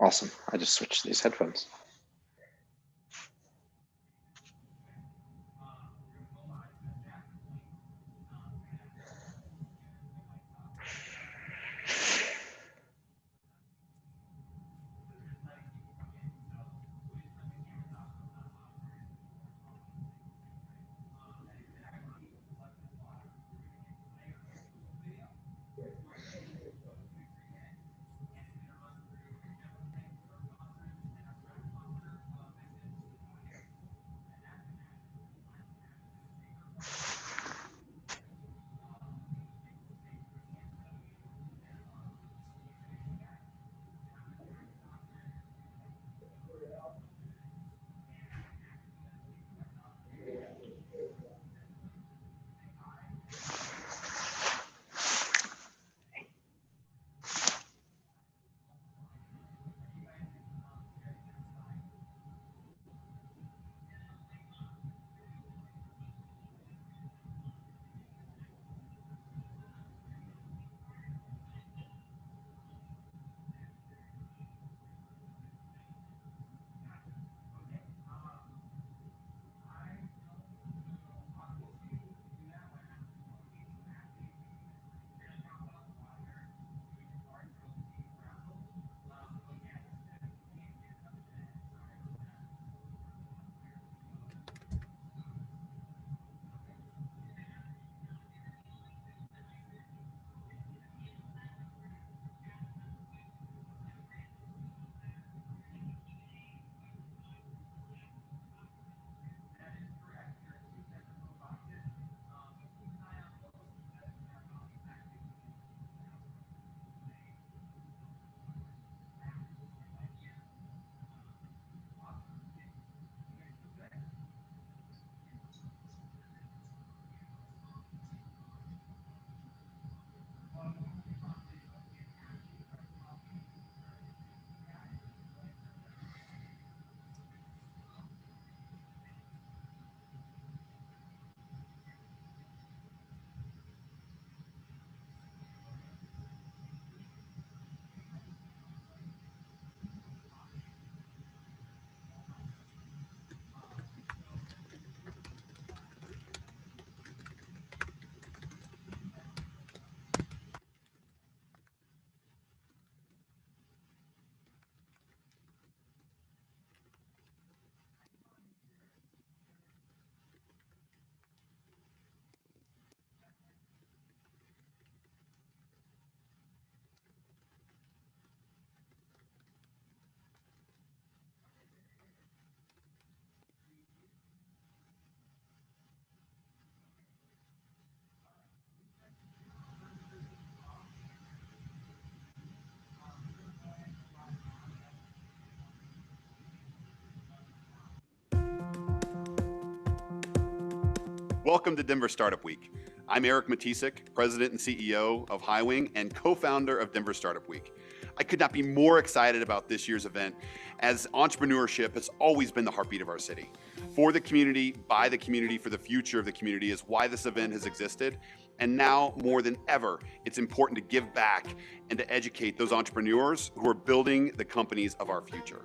Awesome. I just switched these headphones. Welcome to Denver Startup Week. I'm Eric Matisik, President and CEO of Highwing and co-founder of Denver Startup Week. I could not be more excited about this year's event, as entrepreneurship has always been the heartbeat of our city. For the community, by the community, for the future of the community is why this event has existed. And now more than ever, it's important to give back and to educate those entrepreneurs who are building the companies of our future.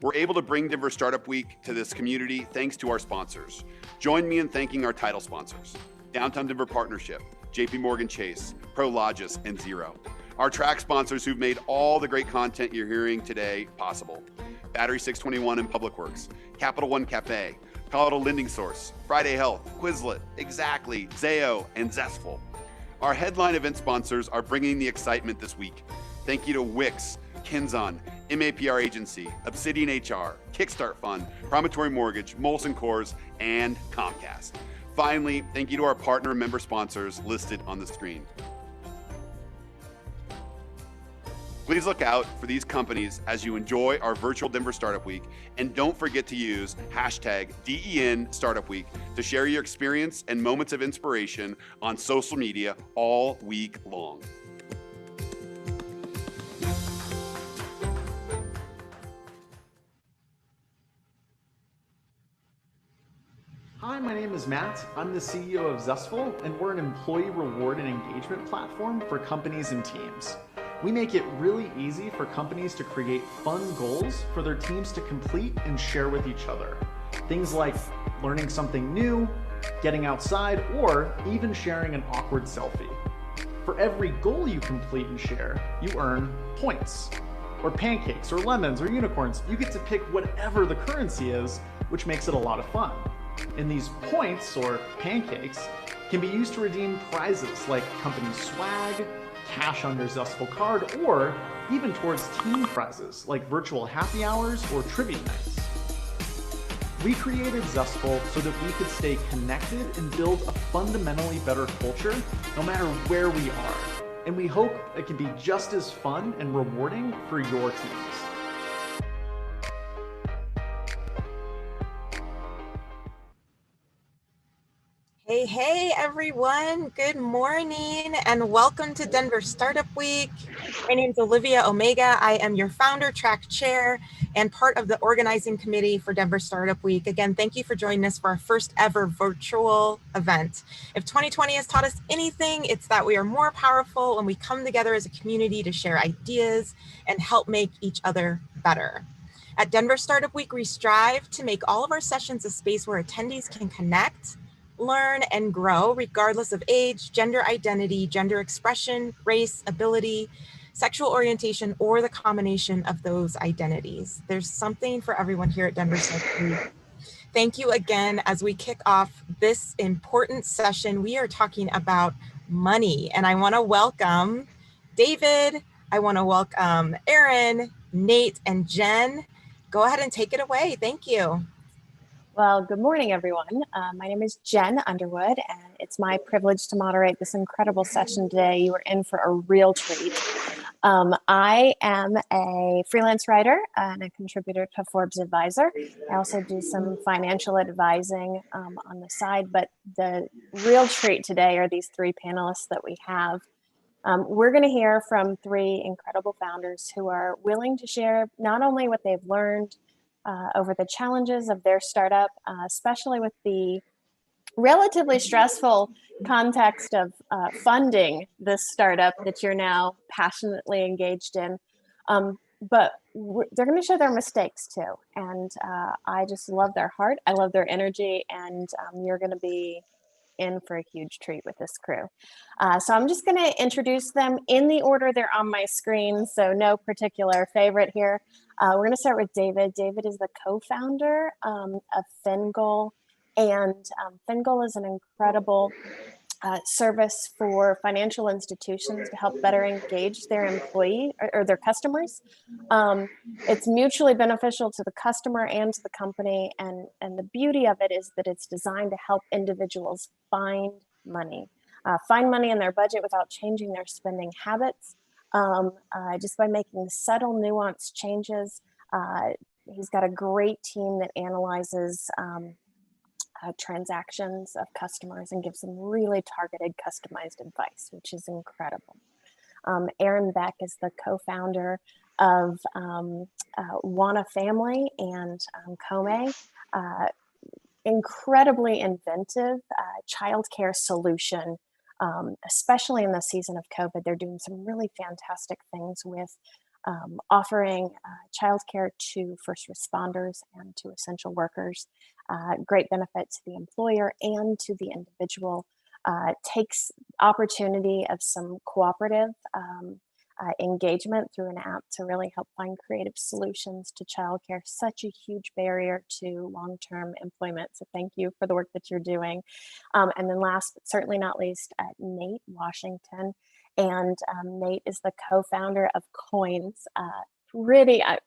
We're able to bring Denver Startup Week to this community thanks to our sponsors. Join me in thanking our title sponsors: Downtown Denver Partnership, JP Morgan Chase, Prologis, and Zero. Our track sponsors who've made all the great content you're hearing today possible: Battery 621 and Public Works, Capital One Cafe, Palo Alto Lending Source, Friday Health, Quizlet, Exactly, Zayo, and Zestful. Our headline event sponsors are bringing the excitement this week. Thank you to Wix, Kinzon, MAPR Agency, Obsidian HR, Kickstart Fund, Promontory Mortgage, Molson Coors, and Comcast. Finally, thank you to our partner and member sponsors listed on the screen. Please look out for these companies as you enjoy our virtual Denver Startup Week, and don't forget to use hashtag DEN Startup Week to share your experience and moments of inspiration on social media all week long. Hi, my name is Matt. I'm the CEO of Zestful, and we're an employee reward and engagement platform for companies and teams. We make it really easy for companies to create fun goals for their teams to complete and share with each other. Things like learning something new, getting outside, or even sharing an awkward selfie. For every goal you complete and share, you earn points, or pancakes, or lemons, or unicorns. You get to pick whatever the currency is, which makes it a lot of fun. And these points, or pancakes, can be used to redeem prizes like company swag, cash on your Zestful card, or even towards team prizes like virtual happy hours or trivia nights. We created Zestful so that we could stay connected and build a fundamentally better culture no matter where we are. And we hope it can be just as fun and rewarding for your teams. Hey everyone, good morning and welcome to Denver Startup Week. My name is Olivia Omega. I am your founder, track chair, and part of the organizing committee for Denver Startup Week. Again, thank you for joining us for our first ever virtual event. If 2020 has taught us anything, it's that we are more powerful when we come together as a community to share ideas and help make each other better. At Denver Startup Week, we strive to make all of our sessions a space where attendees can connect, learn, and grow regardless of age, gender identity, gender expression, race, ability, sexual orientation, or the combination of those identities. There's something for everyone here at Denver Startup Week. Thank you again. As we kick off this important session, we are talking about money, and I want to welcome David. I want to welcome Aaron, Nate, and Jen. Go ahead and take it away. Thank you. Well, good morning, everyone. My name is Jen Underwood, and it's my privilege to moderate this incredible session today. You are in for a real treat. I am a freelance writer and a contributor to Forbes Advisor. I also do some financial advising on the side, but the real treat today are these three panelists that we have. We're going to hear from three incredible founders who are willing to share not only what they've learned over the challenges of their startup, especially with the relatively stressful context of funding this startup that you're now passionately engaged in. But they're going to share their mistakes too. And I just love their heart. I love their energy. And you're going to be in for a huge treat with this crew. So I'm just going to introduce them in the order they're on my screen. So no particular favorite here. We're going to start with David. David is the co-founder of Fingal, and Fingal is an incredible service for financial institutions to help better engage their employee or their customers. It's mutually beneficial to the customer and to the company, and the beauty of it is that it's designed to help individuals find money in their budget without changing their spending habits. Just by making subtle, nuanced changes. He's got a great team that analyzes transactions of customers and gives them really targeted, customized advice, which is incredible. Aaron Beck is the co-founder of Wana Family and Kome, incredibly inventive childcare solution. Especially in the season of COVID, they're doing some really fantastic things with offering childcare to first responders and to essential workers. Great benefit to the employer and to the individual. Takes opportunity of some cooperative engagement through an app to really help find creative solutions to childcare, such a huge barrier to long-term employment. So thank you for the work that you're doing. And then last but certainly not least, Nate Washington. And Nate is the co-founder of Coins. Really, I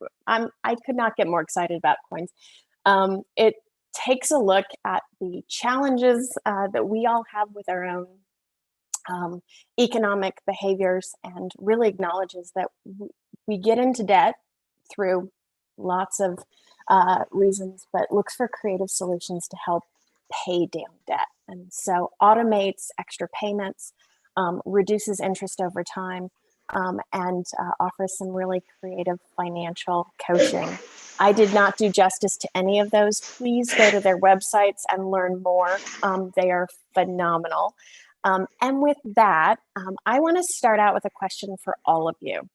could not get more excited about Coins. It takes a look at the challenges that we all have with our own economic behaviors, and really acknowledges that we get into debt through lots of reasons, but looks for creative solutions to help pay down debt. And so automates extra payments, reduces interest over time, and offers some really creative financial coaching. I did not do justice to any of those. Please go to their websites and learn more. They are phenomenal. And with that, I want to start out with a question for all of you.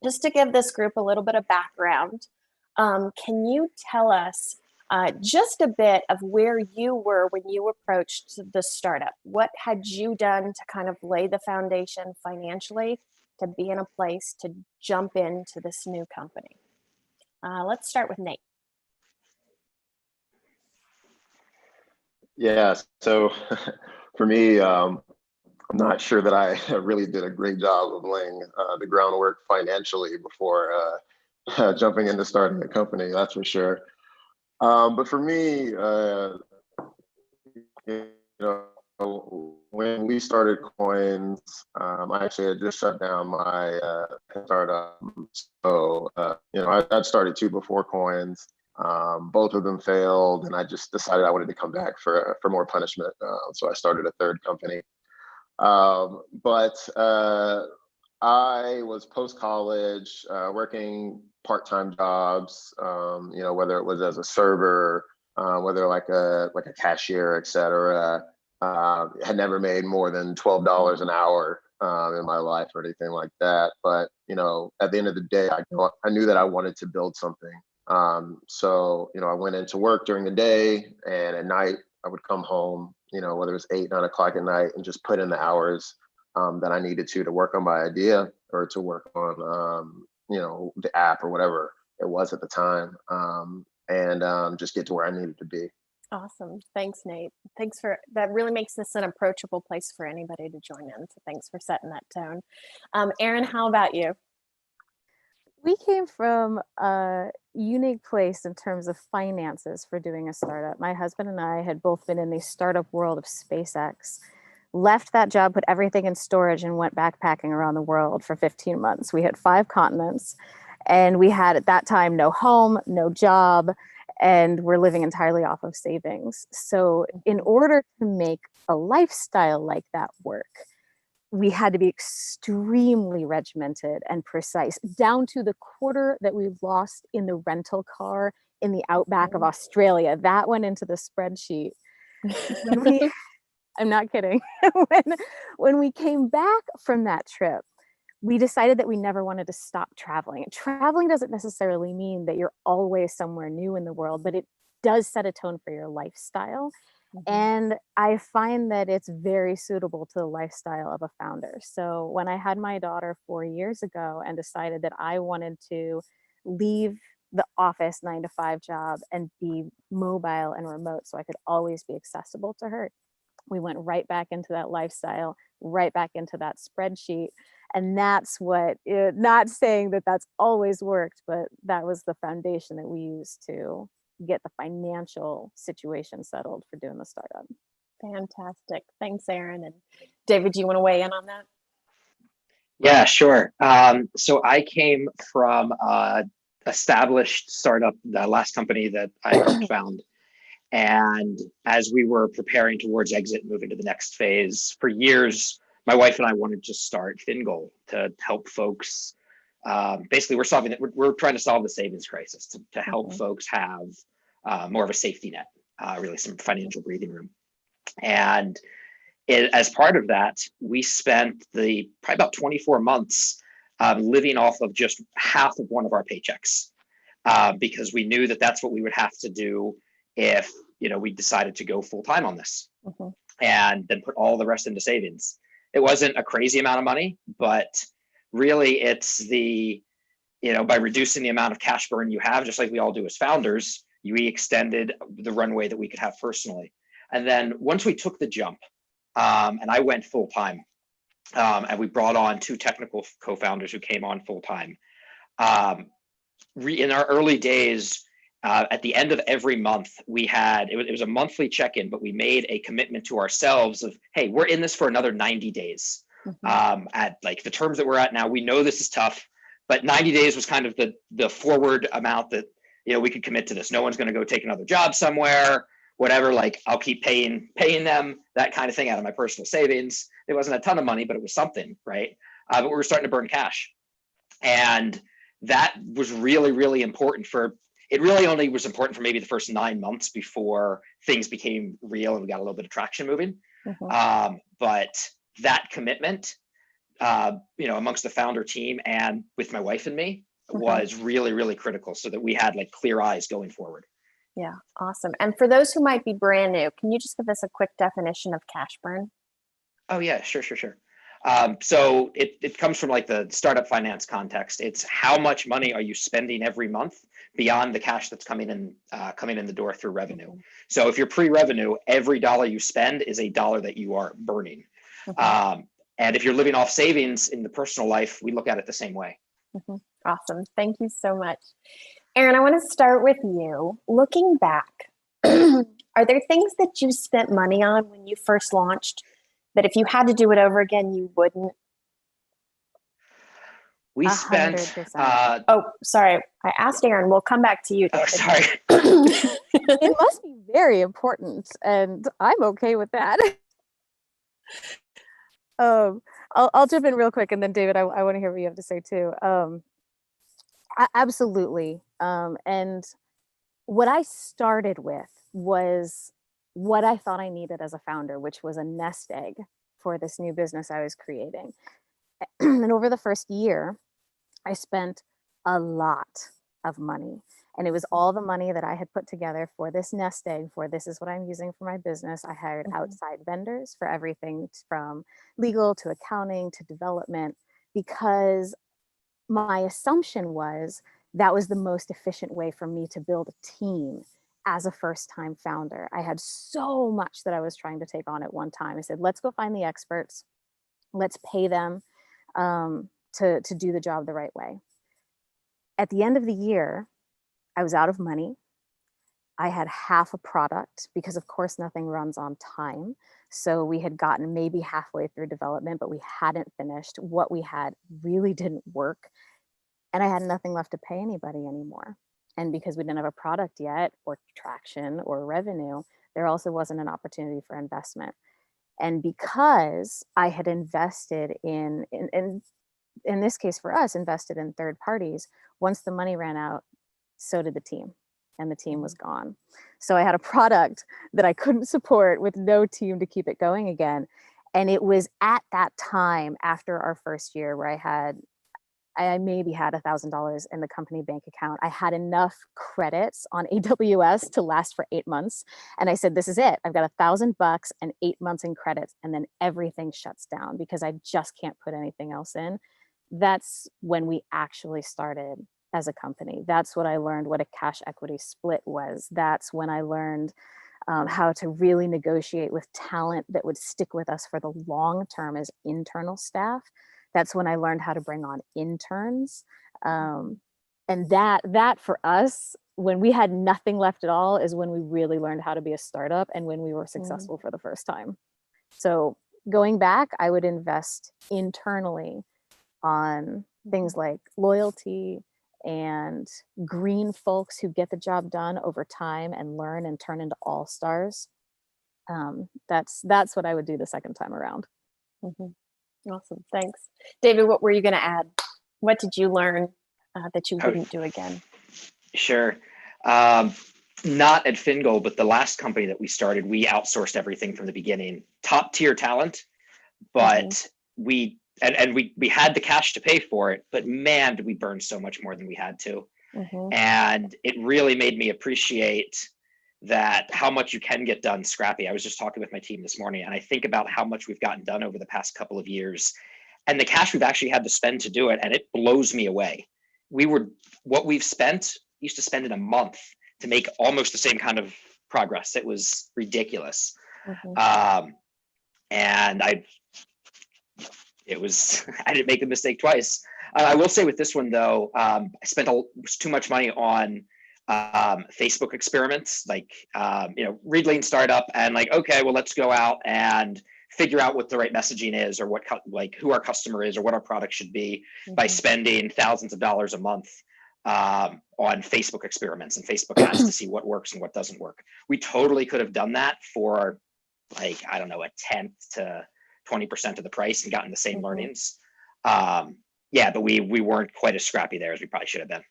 Just to give this group a little bit of background, can you tell us just a bit of where you were when you approached the startup? What had you done to kind of lay the foundation financially to be in a place to jump into this new company? Let's start with Nate. Yeah, so for me, I'm not sure that I really did a great job of laying the groundwork financially before jumping into starting a company, that's for sure. But for me, you know, when we started Coins, I actually had just shut down my startup. So, you know, I'd started two before Coins. Both of them failed, and I just decided I wanted to come back for more punishment. So I started a third company. But I was post-college, working part-time jobs, you know, whether it was as a server, whether like a cashier, et cetera. Had never made more than $12 an hour in my life or anything like that. But, you know, at the end of the day, I knew that I wanted to build something. So, you know, I went into work during the day, and at night I would come home, you know, whether it was 8, 9 o'clock at night, and just put in the hours that I needed to work on my idea or to work on, you know, the app or whatever it was at the time, and just get to where I needed to be. Awesome. Thanks, Nate. Thanks for that. Really makes this an approachable place for anybody to join in. So thanks for setting that tone. Erin, how about you? We came from a unique place in terms of finances for doing a startup. My husband and I had both been in the startup world of SpaceX, left that job, put everything in storage, and went backpacking around the world for 15 months. We hit 5 continents, and we had at that time no home, no job, and we're living entirely off of savings. So in order to make a lifestyle like that work, we had to be extremely regimented and precise, down to the quarter that we lost in the rental car in the outback of Australia. That went into the spreadsheet. I'm not kidding. when we came back from that trip, we decided that we never wanted to stop traveling. Traveling doesn't necessarily mean that you're always somewhere new in the world, but it does set a tone for your lifestyle. And I find that it's very suitable to the lifestyle of a founder. So when I had my daughter 4 years ago and decided that I wanted to leave the office 9-to-5 job and be mobile and remote so I could always be accessible to her, we went right back into that lifestyle, right back into that spreadsheet. And that's what, not saying that that's always worked, but that was the foundation that we used to get the financial situation settled for doing the startup. Fantastic. Thanks, Erin. And David, do you want to weigh in on that? Yeah, sure. So I came from established startup, the last company that I helped found. And as we were preparing towards exit, moving to the next phase, for years, my wife and I wanted to start FinGoal to help folks. Basically, we're trying to solve the savings crisis to help folks have more of a safety net, really some financial breathing room. And as part of that, we spent probably about 24 months living off of just half of one of our paychecks, because we knew that that's what we would have to do if we decided to go full time on this, and then put all the rest into savings. It wasn't a crazy amount of money, but really it's by reducing the amount of cash burn you have, just like we all do as founders, we extended the runway that we could have personally. And then once we took the jump, and I went full time, and we brought on 2 technical co-founders who came on full time. In our early days, at the end of every month, it was a monthly check-in, but we made a commitment to ourselves of, hey, we're in this for another 90 days. At like the terms that we're at now, we know this is tough, but 90 days was kind of the forward amount that we could commit to this. No one's going to go take another job somewhere, whatever. Like, I'll keep paying them, that kind of thing, out of my personal savings. It wasn't a ton of money, but it was something, right? But we were starting to burn cash, and that was really, really important It really only was important for maybe the first 9 months before things became real and we got a little bit of traction moving. But that commitment, amongst the founder team and with my wife and me was really, really critical so that we had like clear eyes going forward. Yeah, awesome. And for those who might be brand new, can you just give us a quick definition of cash burn? Oh yeah, sure. So it comes from like the startup finance context. It's how much money are you spending every month beyond the cash that's coming in the door through revenue. So if you're pre-revenue, every dollar you spend is a dollar that you are burning. And if you're living off savings in the personal life, we look at it the same way. Awesome. Thank you so much. Aaron, I want to start with you. Looking back, are there things that you spent money on when you first launched that if you had to do it over again, you wouldn't? We spent. Sorry. I asked Aaron. We'll come back to you, David. Oh, sorry. It must be very important, and I'm okay with that. I'll jump in real quick, and then David, I want to hear what you have to say too. Absolutely. And what I started with was what I thought I needed as a founder, which was a nest egg for this new business I was creating. And over the first year, I spent a lot of money. And it was all the money that I had put together for this nest egg, for this is what I'm using for my business. I hired outside vendors for everything from legal to accounting to development, because my assumption was that was the most efficient way for me to build a team as a first-time founder. I had so much that I was trying to take on at one time. I said, let's go find the experts. Let's pay them to do the job the right way. At the end of the year, I was out of money. I had half a product because, of course, nothing runs on time. So we had gotten maybe halfway through development, but we hadn't finished. What we had really didn't work. And I had nothing left to pay anybody anymore. And because we didn't have a product yet, or traction, or revenue, there also wasn't an opportunity for investment. And because I had invested in this case for us, invested in third parties, once the money ran out, so did the team. And the team was gone. So I had a product that I couldn't support with no team to keep it going again. And it was at that time after our first year where I maybe had $1,000 in the company bank account. I had enough credits on AWS to last for 8 months. And I said, this is it. I've got $1,000 and 8 months in credits. And then everything shuts down because I just can't put anything else in. That's when we actually started as a company. That's what I learned what a cash equity split was. That's when I learned how to really negotiate with talent that would stick with us for the long term as internal staff. That's when I learned how to bring on interns. And that for us, when we had nothing left at all, is when we really learned how to be a startup and when we were successful for the first time. So going back, I would invest internally on things like loyalty and green folks who get the job done over time and learn and turn into all-stars. That's what I would do the second time around. Awesome, thanks. David, what were you going to add? What did you learn that you wouldn't do again? Sure. Not at Fingal, but the last company that we started, we outsourced everything from the beginning. Top tier talent, but we had the cash to pay for it, but man, did we burn so much more than we had to. And it really made me appreciate that how much you can get done scrappy. I was just talking with my team this morning, and I think about how much we've gotten done over the past couple of years and the cash we've actually had to spend to do it. And it blows me away. What we've spent, used to spend in a month to make almost the same kind of progress. It was ridiculous. And I didn't make the mistake twice. I will say with this one though, I spent too much money on Facebook experiments, like read lean startup, and like, okay, well, let's go out and figure out what the right messaging is, or who our customer is, or what our product should be, by spending thousands of dollars a month on Facebook experiments and Facebook ads to see what works and what doesn't work. We totally could have done that for like, I don't know, a 10th to 20% of the price and gotten the same learnings. But we weren't quite as scrappy there as we probably should have been.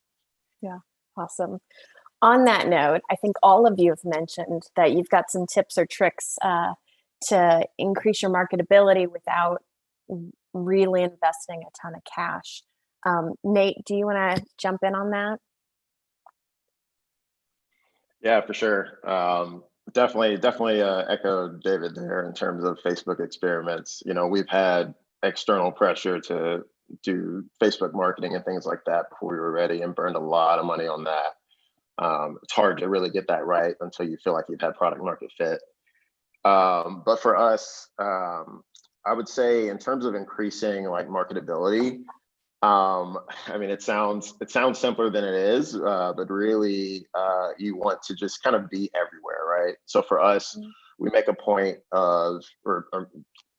Yeah. Awesome. On that note, I think all of you have mentioned that you've got some tips or tricks to increase your marketability without really investing a ton of cash. Nate, do you want to jump in on that? Yeah, for sure. Definitely echo David there in terms of Facebook experiments. You know, we've had external pressure to do Facebook marketing and things like that before we were ready, and burned a lot of money on that. It's hard to really get that right until you feel like you've had product market fit. But for us, I would say in terms of increasing like marketability, I mean, it sounds simpler than it is, but really, you want to just kind of be everywhere, right? So for us, we make a point of, or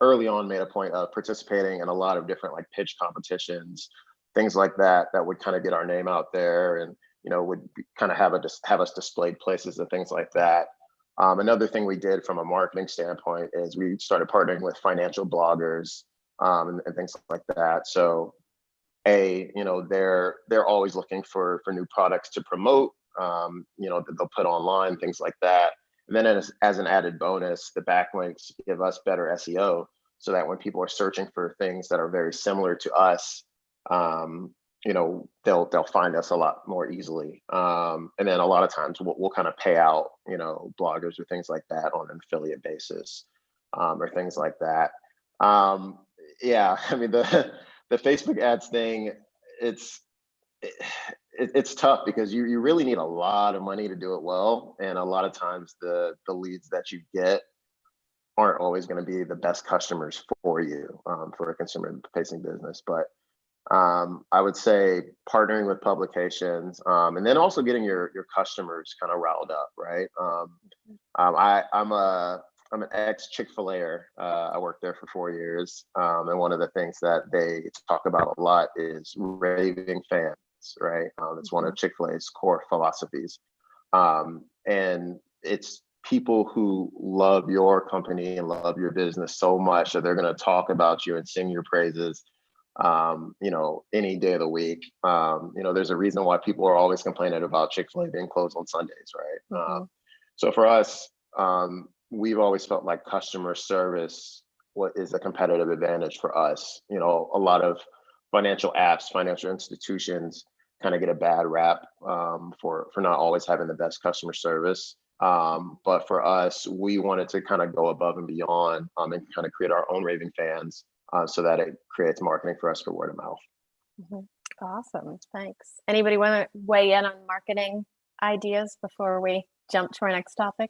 early on made a point of participating in a lot of different like pitch competitions, things like that, that would kind of get our name out there, and you know, would kind of have us displayed places and things like that. Another thing we did from a marketing standpoint is we started partnering with financial bloggers, and things like that. So you know, they're always looking for new products to promote, you know, that they'll put online, things like that. And then as an added bonus, the backlinks give us better SEO, so that when people are searching for things that are very similar to us, you know, they'll find us a lot more easily. And then a lot of times we'll kind of pay out, you know, bloggers or things like that on an affiliate basis, or things like that. Yeah, I mean, the Facebook ads thing, it's tough because you really need a lot of money to do it well, and a lot of times the leads that you get aren't always going to be the best customers for you, for a consumer facing business. But I would say partnering with publications, and then also getting your customers kind of riled up, right? I'm an ex Chick-fil-A-er. I worked there for 4 years, and one of the things that they talk about a lot is raving fans, right? It's one of Chick-fil-A's core philosophies, and it's people who love your company and love your business so much that they're going to talk about you and sing your praises, you know, any day of the week. You know, there's a reason why people are always complaining about Chick-fil-A being closed on Sundays, right? So for us, we've always felt like customer service is a competitive advantage for us. You know, a lot of financial apps, financial institutions kind of get a bad rap, for not always having the best customer service. But for us, we wanted to kind of go above and beyond, and kind of create our own raving fans, so that it creates marketing for us for word of mouth. Awesome, thanks. Anybody want to weigh in on marketing ideas before we jump to our next topic?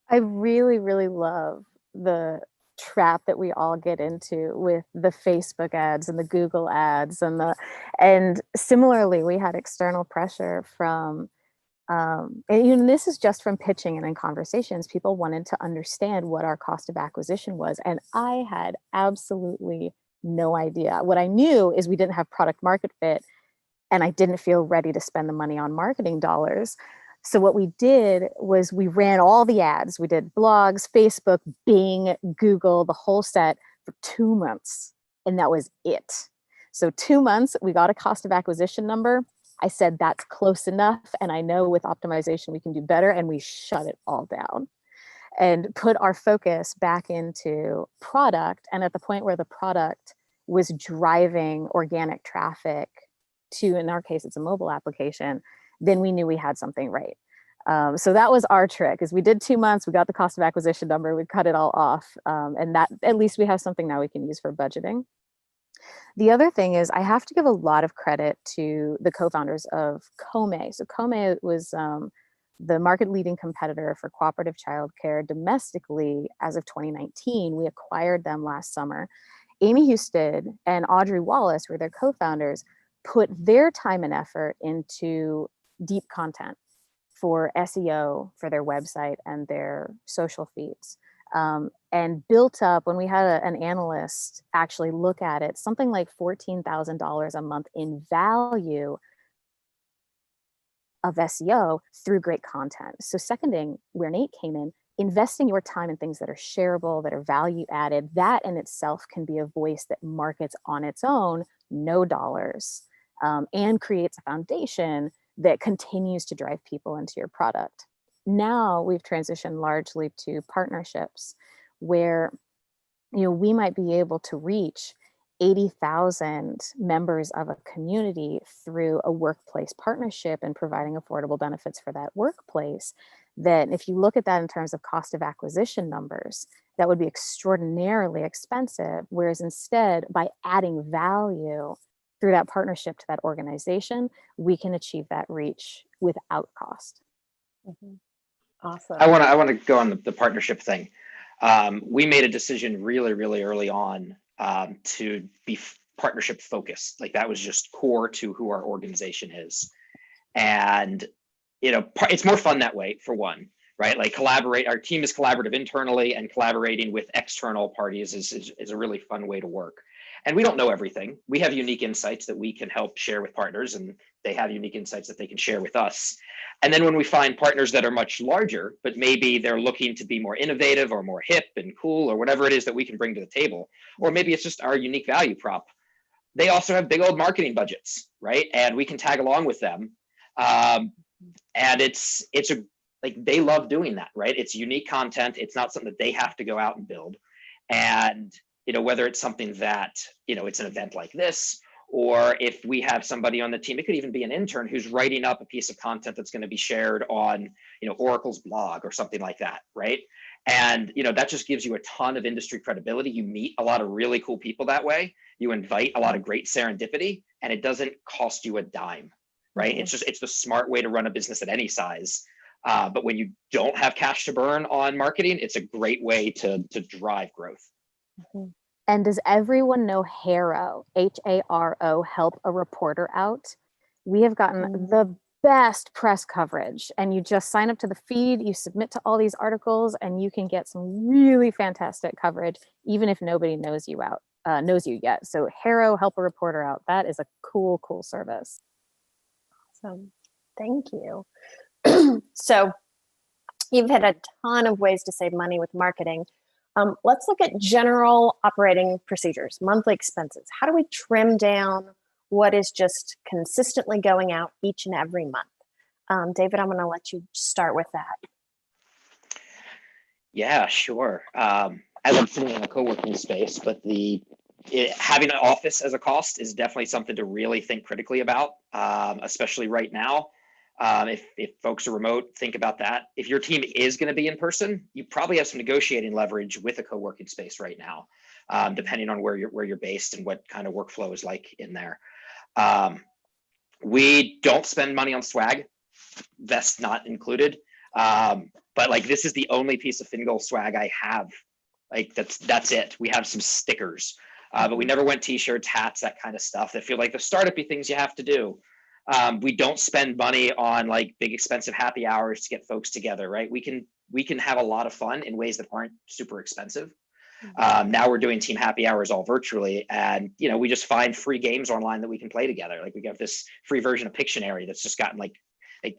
I really, really love the trap that we all get into with the Facebook ads and the Google ads, and similarly, we had external pressure from, and you know, this is just from pitching and in conversations. People wanted to understand what our cost of acquisition was, and I had absolutely no idea. What I knew is we didn't have product market fit, and I didn't feel ready to spend the money on marketing dollars. So what we did was we ran all the ads. We did blogs, Facebook, Bing, Google, the whole set for 2 months. And that was it. So 2 months, we got a cost of acquisition number. I said, that's close enough. And I know with optimization, we can do better. And we shut it all down and put our focus back into product. And at the point where the product was driving organic traffic to, in our case, it's a mobile application, then we knew we had something right. So that was our trick, is we did 2 months, we got the cost of acquisition number, we cut it all off. And that, at least we have something now we can use for budgeting. The other thing is I have to give a lot of credit to the co-founders of Kome. So Kome was the market leading competitor for cooperative childcare domestically as of 2019. We acquired them last summer. Amy Husted and Audrey Wallace were their co-founders, put their time and effort into deep content for SEO for their website and their social feeds, and built up, when we had an analyst actually look at it, something like $14,000 a month in value of SEO through great content. So seconding where Nate came in, investing your time in things that are shareable, that are value added, that in itself can be a voice that markets on its own, no dollars, and creates a foundation that continues to drive people into your product. Now we've transitioned largely to partnerships where we might be able to reach 80,000 members of a community through a workplace partnership and providing affordable benefits for that workplace. That if you look at that in terms of cost of acquisition numbers, that would be extraordinarily expensive. Whereas instead, by adding value through that partnership to that organization, we can achieve that reach without cost. Awesome. I want to go on the partnership thing. We made a decision really early on to be partnership focused. Like that was just core to who our organization is. And it's more fun that way, for one, right? Like our team is collaborative internally, and collaborating with external parties is a really fun way to work. And we don't know everything. We have unique insights that we can help share with partners, and they have unique insights that they can share with us. And then when we find partners that are much larger, but maybe they're looking to be more innovative or more hip and cool or whatever it is that we can bring to the table, or maybe it's just our unique value prop, they also have big old marketing budgets, right? And we can tag along with them. And it's like they love doing that, right? It's unique content. It's not something that they have to go out and build. And whether it's something that it's an event like this, or if we have somebody on the team, it could even be an intern who's writing up a piece of content that's going to be shared on Oracle's blog or something like that, right? And that just gives you a ton of industry credibility. You meet a lot of really cool people that way. You invite a lot of great serendipity, and it doesn't cost you a dime, right? It's the smart way to run a business at any size. But when you don't have cash to burn on marketing, it's a great way to drive growth. And does everyone know HARO, HARO, help a reporter out? We have gotten the best press coverage, and you just sign up to the feed, you submit to all these articles, and you can get some really fantastic coverage, even if nobody knows you yet. So HARO, help a reporter out. That is a cool service. Awesome. Thank you. So you've had a ton of ways to save money with marketing. Let's look at general operating procedures, monthly expenses. How do we trim down what is just consistently going out each and every month? David, I'm going to let you start with that. Yeah, sure. As I'm sitting in a co-working space, but having an office as a cost is definitely something to really think critically about, especially right now. If folks are remote, think about that. If your team is going to be in person, you probably have some negotiating leverage with a co-working space right now, depending on where you're based and what kind of workflow is like in there. We don't spend money on swag, vest not included. But like this is the only piece of Fingal swag I have. Like that's it. We have some stickers, but we never went t-shirts, hats, that kind of stuff that feel like the startup-y things you have to do. We don't spend money on like big expensive happy hours to get folks together, right? We can have a lot of fun in ways that aren't super expensive. Now we're doing team happy hours all virtually, and we just find free games online that we can play together. Like we have this free version of Pictionary that's just gotten like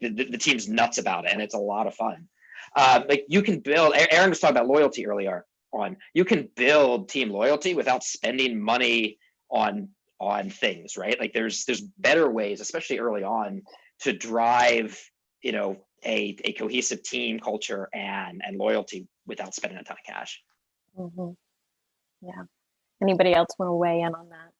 the team's nuts about it, and it's a lot of fun. Like you can build. Aaron was talking about loyalty earlier on. You can build team loyalty without spending money on things, right? Like there's better ways, especially early on, to drive a cohesive team culture and loyalty without spending a ton of cash. Yeah. Anybody else want to weigh in on that?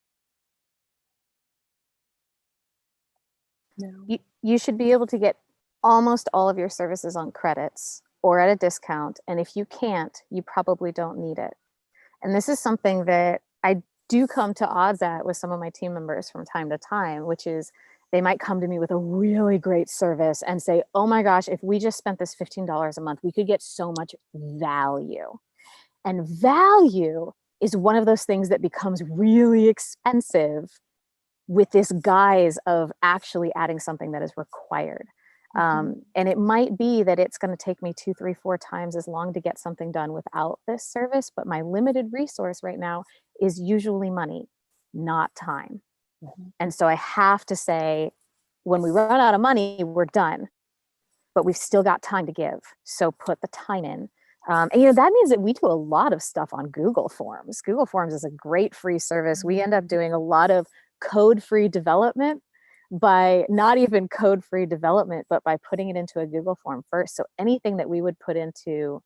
No. You should be able to get almost all of your services on credits or at a discount, and if you can't, you probably don't need it. And this is something that I do come to odds at with some of my team members from time to time, which is they might come to me with a really great service and say, oh my gosh, if we just spent this $15 a month, we could get so much value. And value is one of those things that becomes really expensive with this guise of actually adding something that is required. And it might be that it's going to take me 2, 3, 4 times as long to get something done without this service, but my limited resource right now is usually money, not time. And so I have to say, when we run out of money, we're done, but we've still got time to give. So put the time in. And that means that we do a lot of stuff on Google Forms. Google Forms is a great free service. We end up doing a lot of code-free development by not even code-free development, but by putting it into a Google form first. So anything that we would put into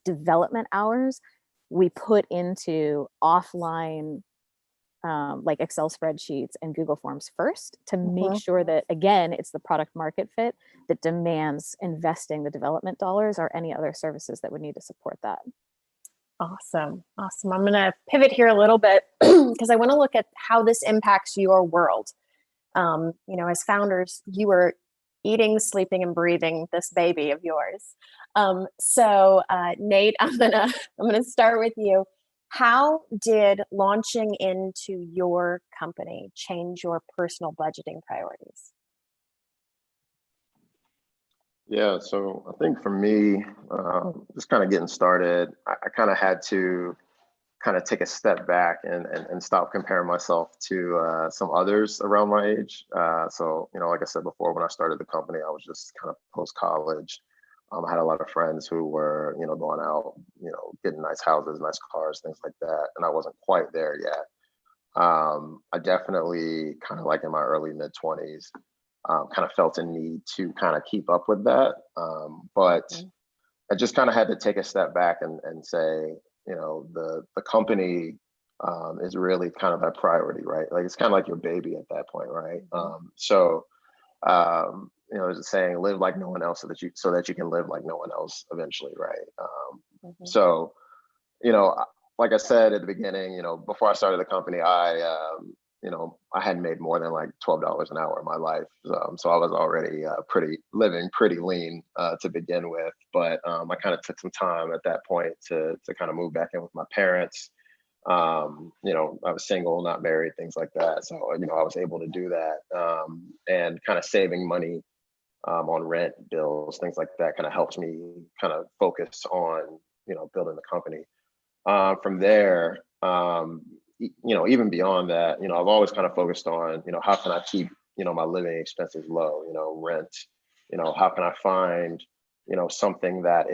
development hours we put into offline like Excel spreadsheets and Google Forms first to make sure that, again, it's the product market fit that demands investing the development dollars or any other services that would need to support that. Awesome. Awesome. I'm going to pivot here a little bit because I want to look at how this impacts your world. You know, as founders, you are eating, sleeping, and breathing this baby of yours. So Nate, I'm gonna start with you. How did launching into your company change your personal budgeting priorities? Yeah, so I think for me, just kind of getting started, I kind of had to kind of take a step back and stop comparing myself to some others around my age. So, you know, like I said before, when I started the company, I was just kind of post-college. I had a lot of friends who were, you know, going out, you know, getting nice houses, nice cars, things like that. And I wasn't quite there yet. I definitely kind of like in my early mid-20s, kind of felt a need to kind of keep up with that. But I just kind of had to take a step back and say, you know, the company is really kind of a priority, right? Like it's kind of like your baby at that point, right? You know, there's a saying, live like no one else so that you can live like no one else eventually, right? So, you know, like I said at the beginning, you know, before I started the company, you know, I hadn't made more than like $12 an hour in my life. So I was already living pretty lean to begin with. But I kind of took some time at that point to kind of move back in with my parents. You know, I was single, not married, things like that. So, you know, I was able to do that and kind of saving money on rent, bills, things like that kind of helped me kind of focus on, you know, building the company. From there, you know, even beyond that, you know, I've always kind of focused on, you know, how can I keep, you know, my living expenses low, you know, rent, you know, how can I find, you know, something that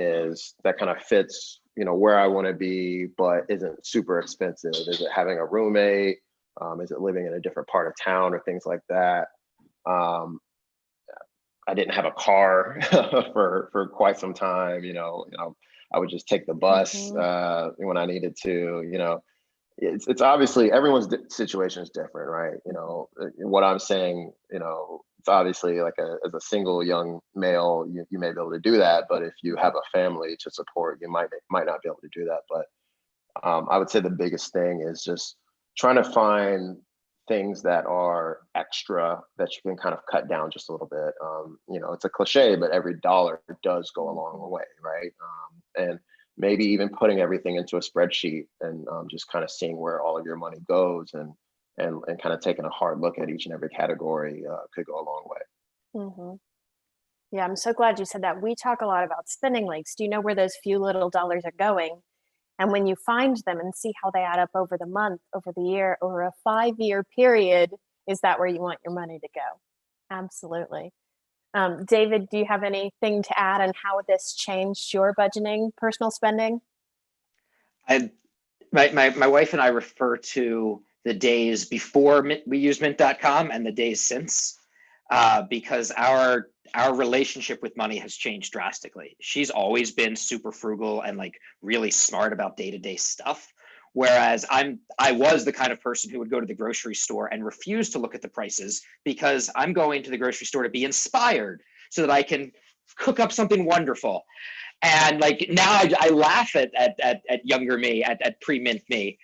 kind of fits, you know, where I want to be, but isn't super expensive. Is it having a roommate? Is it living in a different part of town or things like that? I didn't have a car for quite some time, you know, I would just take the bus when I needed to, you know. It's obviously everyone's situation is different, right? You know, what I'm saying, you know, it's obviously like as a single young male, you may be able to do that, but if you have a family to support, you might not be able to do that. But I would say the biggest thing is just trying to find things that are extra that you can kind of cut down just a little bit. You know, it's a cliche, but every dollar does go a long way, right? And maybe even putting everything into a spreadsheet and just kind of seeing where all of your money goes and kind of taking a hard look at each and every category could go a long way. Yeah, I'm so glad you said that. We talk a lot about spending leaks. Do you know where those few little dollars are going? And when you find them and see how they add up over the month, over the year, over a 5-year period, is that where you want your money to go? Absolutely. David, do you have anything to add on how this changed your budgeting, personal spending? My wife and I refer to the days before we used Mint.com and the days since, because our relationship with money has changed drastically. She's always been super frugal and like really smart about day-to-day stuff. Whereas I was the kind of person who would go to the grocery store and refuse to look at the prices because I'm going to the grocery store to be inspired so that I can cook up something wonderful. And like now I laugh at younger me, at pre-Mint me,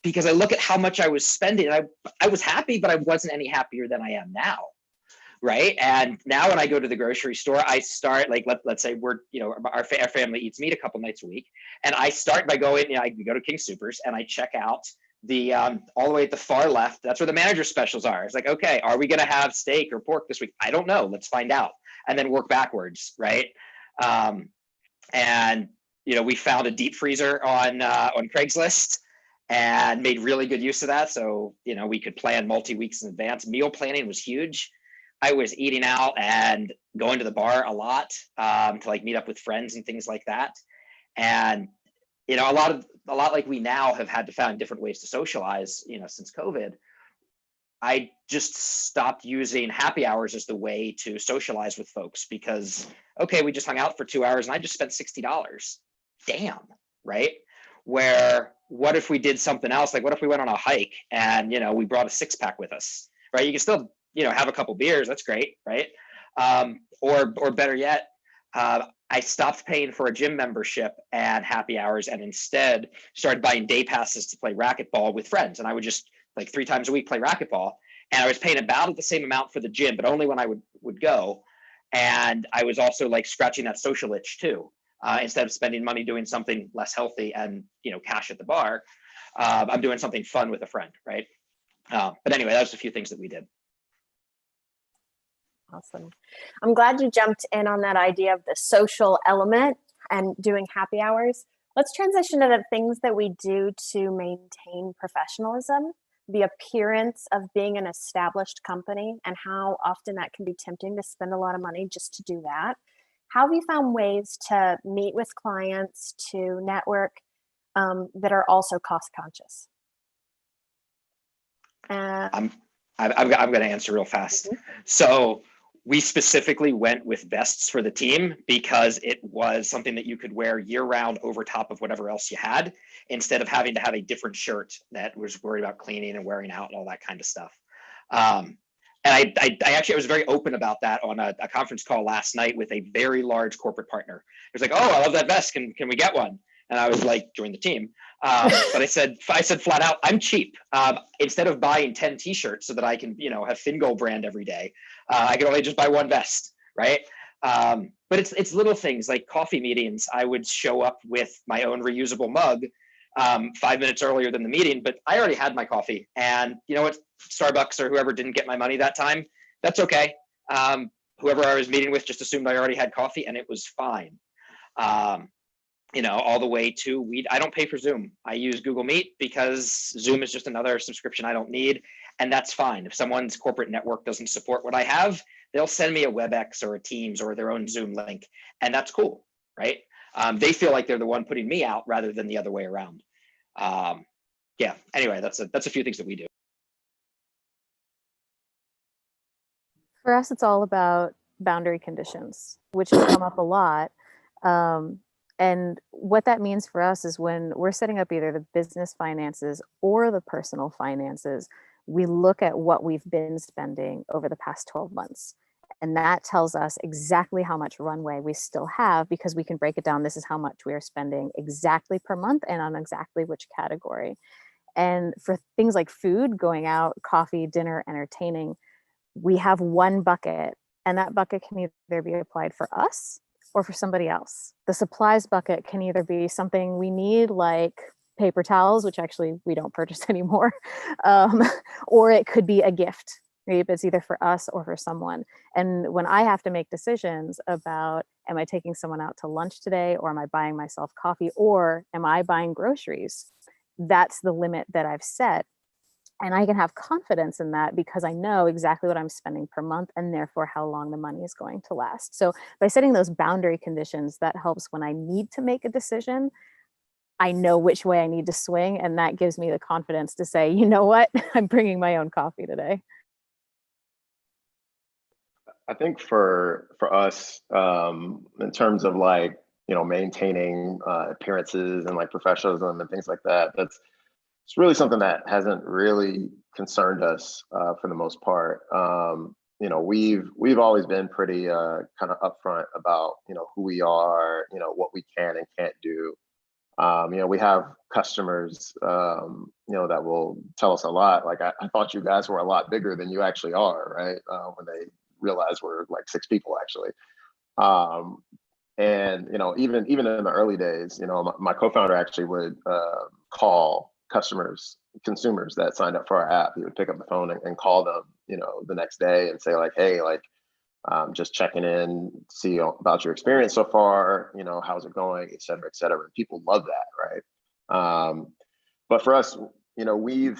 because I look at how much I was spending. And I was happy, but I wasn't any happier than I am now. Right. And now when I go to the grocery store, I start like, let's say we're, you know, our family eats meat a couple nights a week. And I start by going, you know, I go to King Soopers and I check out the all the way at the far left. That's where the manager specials are. It's like, okay, are we going to have steak or pork this week? I don't know. Let's find out. And then work backwards. Right. And, you know, we found a deep freezer on Craigslist and made really good use of that. So, you know, we could plan multi-weeks in advance. Meal planning was huge. I was eating out and going to the bar a lot to like meet up with friends and things like that. And, you know, a lot like we now have had to find different ways to socialize, you know, since COVID. I just stopped using happy hours as the way to socialize with folks because, okay, we just hung out for 2 hours and I just spent $60. Damn, right? where what if we did something else? Like what if we went on a hike and, we brought a 6-pack with us, right? You can still, have a couple beers. That's great, right? Or better yet, I stopped paying for a gym membership and happy hours and instead started buying day passes to play racquetball with friends. And I would just like 3 times a week play racquetball. And I was paying about the same amount for the gym, but only when I would go. And I was also like scratching that social itch too. Instead of spending money doing something less healthy and cash at the bar, I'm doing something fun with a friend, right? But anyway, that was a few things that we did. Awesome. I'm glad you jumped in on that idea of the social element and doing happy hours. Let's transition to the things that we do to maintain professionalism, the appearance of being an established company, and how often that can be tempting to spend a lot of money just to do that. How have you found ways to meet with clients, to network that are also cost conscious? I'm going to answer real fast. So we specifically went with vests for the team because it was something that you could wear year round over top of whatever else you had, instead of having to have a different shirt that was worried about cleaning and wearing out and all that kind of stuff. And I was very open about that on a conference call last night with a very large corporate partner. It was like, oh, I love that vest. Can we get one? And I was like, join the team. But I said flat out, I'm cheap. Instead of buying 10 t-shirts so that I can, have Fingal brand every day, I can only just buy one vest, right? But it's little things like coffee meetings. I would show up with my own reusable mug 5 minutes earlier than the meeting, but I already had my coffee. And you know what? Starbucks or whoever didn't get my money that time, that's okay. Whoever I was meeting with just assumed I already had coffee and it was fine. All the way to I don't pay for Zoom. I use Google Meet because Zoom is just another subscription I don't need. And that's fine. If someone's corporate network doesn't support what I have, they'll send me a WebEx or a Teams or their own Zoom link. And that's cool, right? They feel like they're the one putting me out rather than the other way around. Anyway, that's a few things that we do. For us, it's all about boundary conditions, which has come up a lot. And what that means for us is when we're setting up either the business finances or the personal finances, we look at what we've been spending over the past 12 months. And that tells us exactly how much runway we still have, because we can break it down. This is how much we are spending exactly per month and on exactly which category. And for things like food, going out, coffee, dinner, entertaining, we have one bucket, and that bucket can either be applied for us or for somebody else. The supplies bucket can either be something we need, like paper towels, which actually we don't purchase anymore, or it could be a gift. Right? It's either for us or for someone. And when I have to make decisions about, am I taking someone out to lunch today, or am I buying myself coffee, or am I buying groceries? That's the limit that I've set. And I can have confidence in that because I know exactly what I'm spending per month and therefore how long the money is going to last. So by setting those boundary conditions, that helps when I need to make a decision. I know which way I need to swing, and that gives me the confidence to say, you know what, I'm bringing my own coffee today. I think for us, in terms of like, maintaining appearances and like professionalism and things like that, it's really something that hasn't really concerned us for the most part. We've always been pretty kind of upfront about who we are, what we can and can't do. We have customers that will tell us a lot. Like I thought you guys were a lot bigger than you actually are, right? When they realize we're like 6 people actually. And even in the early days, my co-founder actually would call consumers that signed up for our app. He would pick up the phone and call them, the next day and say like, hey, like, just checking in, see about your experience so far, how's it going, et cetera, et cetera. And people love that, right? But for us, we're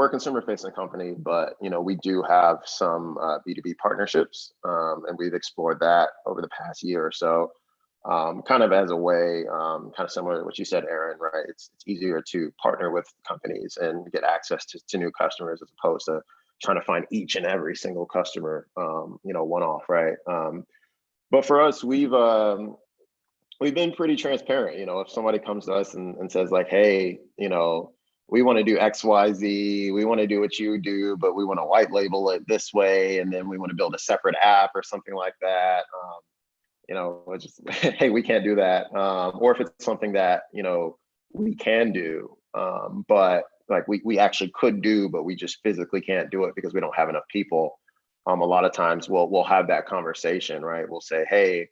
a consumer facing company, but, we do have some B2B partnerships, and we've explored that over the past year or so. Kind of as a way, kind of similar to what you said, Aaron, right? It's easier to partner with companies and get access to new customers as opposed to trying to find each and every single customer, one off, right? But for us, we've we've been pretty transparent. If somebody comes to us and says like, hey, we want to do XYZ, we want to do what you do, but we want to white label it this way, and then we want to build a separate app or something like that. It's just, hey, we can't do that. Or if it's something that, we can do, but like we actually could do, but we just physically can't do it because we don't have enough people. A lot of times we'll have that conversation, right? We'll say, hey,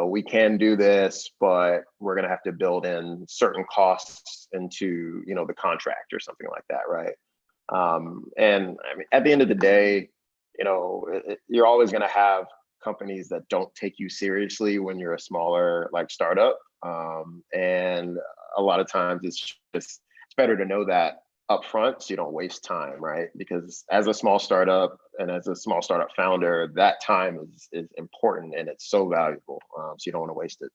we can do this, but we're going to have to build in certain costs into, the contract or something like that, right? And I mean, at the end of the day, you're always going to have companies that don't take you seriously when you're a smaller like startup. And a lot of times it's better to know that upfront so you don't waste time, right? Because as a small startup and as a small startup founder, that time is important and it's so valuable. So you don't want to waste it.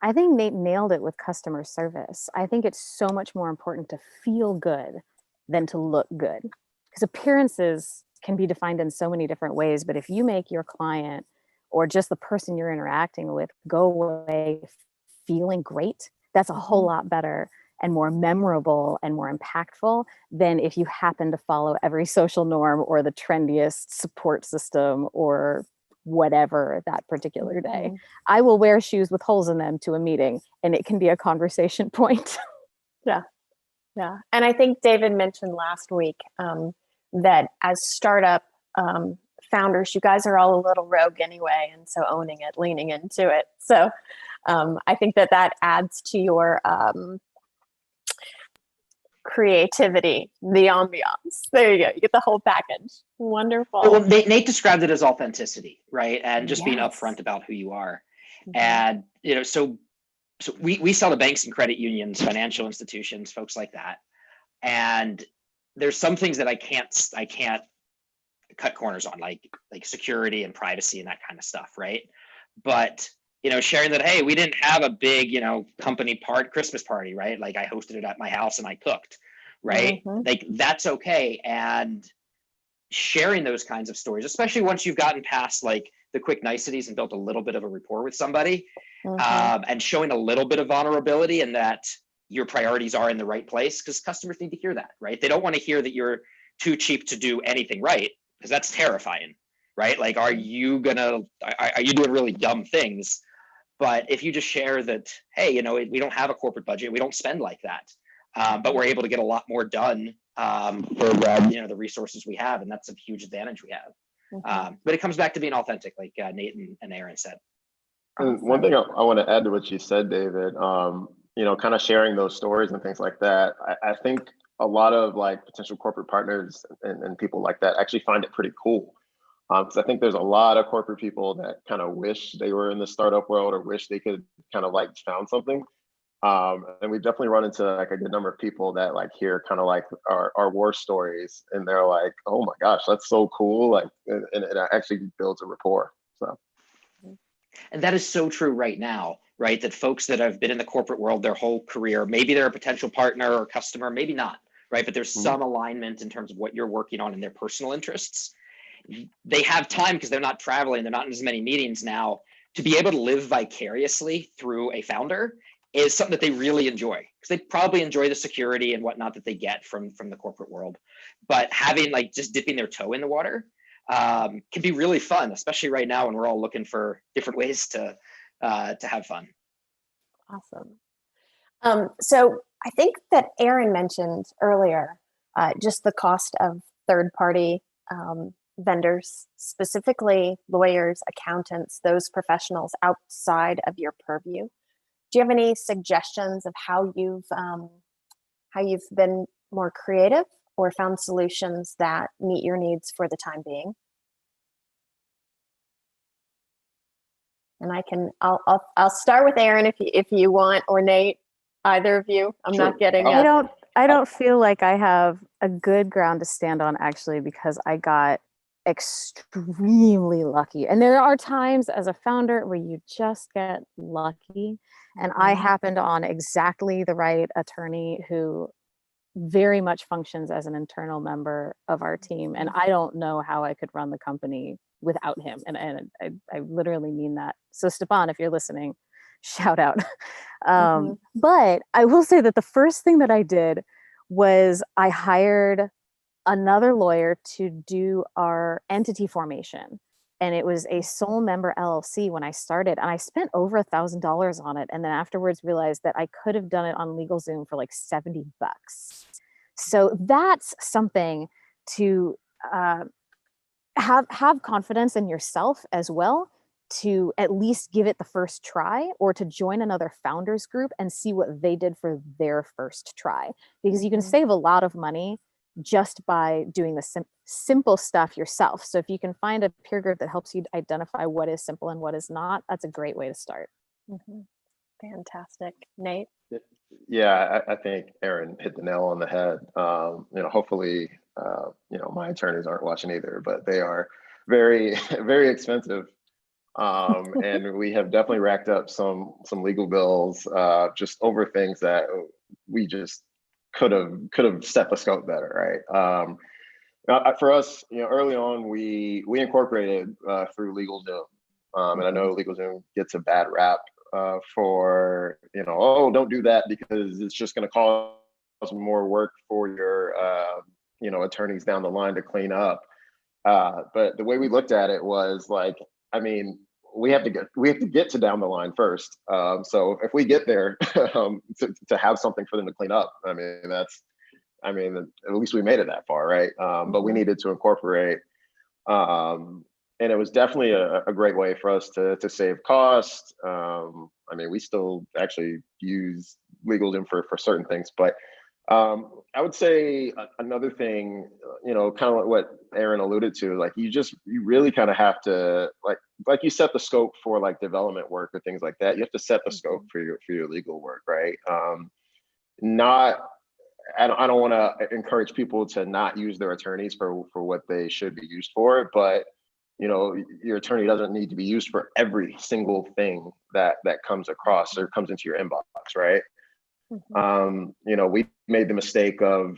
I think Nate nailed it with customer service. I think it's so much more important to feel good than to look good, because appearances can be defined in so many different ways. But if you make your client or just the person you're interacting with go away feeling great, that's a whole lot better and more memorable and more impactful than if you happen to follow every social norm or the trendiest support system or whatever that particular day. I will wear shoes with holes in them to a meeting and it can be a conversation point. Yeah. And I think David mentioned last week that as startup founders, you guys are all a little rogue anyway. And so owning it, leaning into it. So I think that adds to your creativity, the ambiance. There you go. You get the whole package. Wonderful. Well, Nate described it as authenticity, right? And just being Yes. upfront about who you are. And, so we sell to banks and credit unions, financial institutions, folks like that. And there's some things that I can't cut corners on, like security and privacy and that kind of stuff, right? But sharing that, hey, we didn't have a big, company Christmas party, right? Like I hosted it at my house and I cooked, right? Like that's okay. And sharing those kinds of stories, especially once you've gotten past like the quick niceties and built a little bit of a rapport with somebody, and showing a little bit of vulnerability and that your priorities are in the right place, because customers need to hear that, right? They don't want to hear that you're too cheap to do anything right, because that's terrifying, right? Like, are you doing really dumb things? But if you just share that, hey, we don't have a corporate budget, we don't spend like that, but we're able to get a lot more done for the resources we have, and that's a huge advantage we have. But it comes back to being authentic, like Nate and Aaron said. And one thing I want to add to what you said, David, kind of sharing those stories and things like that. I think a lot of like potential corporate partners and people like that actually find it pretty cool. Because I think there's a lot of corporate people that kind of wish they were in the startup world or wish they could kind of like found something. And we've definitely run into like a good number of people that like hear kind of like our war stories and they're like, oh my gosh, that's so cool. Like, and it actually builds a rapport. So. And that is so true right now, right? That folks that have been in the corporate world their whole career, maybe they're a potential partner or customer, maybe not, right? But there's some alignment in terms of what you're working on in their personal interests. They have time because they're not traveling, they're not in as many meetings now, to be able to live vicariously through a founder is something that they really enjoy, because they probably enjoy the security and whatnot that they get from the corporate world. But having like just dipping their toe in the water can be really fun, especially right now when we're all looking for different ways to have fun. Awesome. So I think that Aaron mentioned earlier just the cost of third-party vendors, specifically lawyers, accountants, those professionals outside of your purview. Do you have any suggestions of how you've been more creative or found solutions that meet your needs for the time being? And I'll start with Aaron if you want, or Nate, either of you. I'm Sure. not getting I don't feel like I have a good ground to stand on, actually, because I got extremely lucky. And there are times as a founder where you just get lucky. And I happened on exactly the right attorney who very much functions as an internal member of our team. And I don't know how I could run the company without him. And I literally mean that. So Stepan, if you're listening, Shout out. But I will say that the first thing that I did was I hired another lawyer to do our entity formation. And it was a sole member LLC when I started, and I spent over $1,000 on it. And then afterwards realized that I could have done it on LegalZoom for like $70. So that's something to have confidence in yourself as well, to at least give it the first try, or to join another founders group and see what they did for their first try, because you can save a lot of money just by doing the simple stuff yourself. So if you can find a peer group that helps you identify what is simple and what is not, that's a great way to start. Fantastic. Nate? Yeah, I think Aaron hit the nail on the head. Hopefully, my attorneys aren't watching either, but they are very, very expensive. And we have definitely racked up some legal bills just over things that we just could have set the scope better, right? For us, early on, we incorporated through LegalZoom, and I know LegalZoom gets a bad rap for oh, don't do that because it's just going to cause more work for your attorneys down the line to clean up. But the way we looked at it was like, we have to get to down the line first. So if we get there to have something for them to clean up, at least we made it that far, right? But we needed to incorporate, and it was definitely a great way for us to save cost. We still actually use LegalZoom for certain things, but I would say another thing, kind of what Aaron alluded to, like you really kind of have to like you set the scope for like development work or things like that. You have to set the scope for your legal work, right? I don't want to encourage people to not use their attorneys for what they should be used for, but your attorney doesn't need to be used for every single thing that comes across or comes into your inbox, right? We made the mistake of,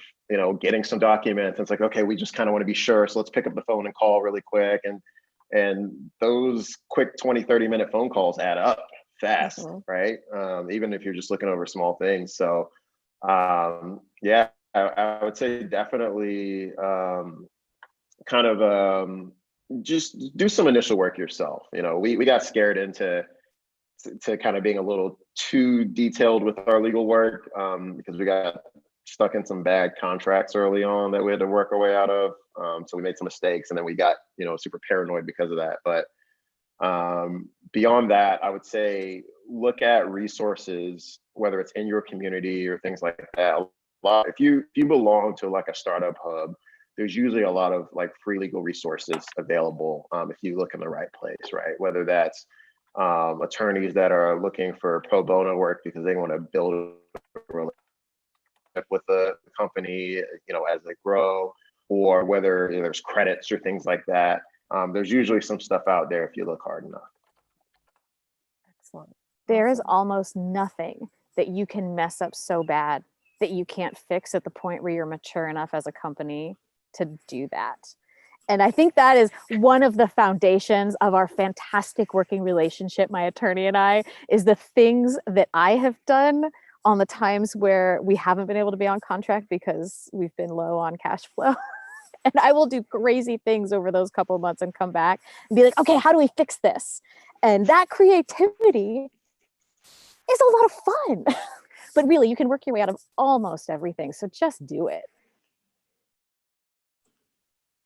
getting some documents. And it's like, okay, we just kind of want to be sure. So let's pick up the phone and call really quick. And those quick 20-30 minute phone calls add up fast, right? Even if you're just looking over small things. So yeah, I would say definitely just do some initial work yourself. We got scared into kind of being a little too detailed with our legal work because we got stuck in some bad contracts early on that we had to work our way out of. So we made some mistakes, and then we got super paranoid because of that. But beyond that, I would say look at resources, whether it's in your community or things like that. If you belong to like a startup hub, there's usually a lot of like free legal resources available if you look in the right place, right? Whether that's attorneys that are looking for pro bono work because they want to build a relationship with the company, as they grow, or whether there's credits or things like that. There's usually some stuff out there if you look hard enough. Excellent. There is almost nothing that you can mess up so bad that you can't fix at the point where you're mature enough as a company to do that. And I think that is one of the foundations of our fantastic working relationship, my attorney and I, is the things that I have done on the times where we haven't been able to be on contract because we've been low on cash flow. And I will do crazy things over those couple of months and come back and be like, okay, how do we fix this? And that creativity is a lot of fun. But really, you can work your way out of almost everything. So just do it.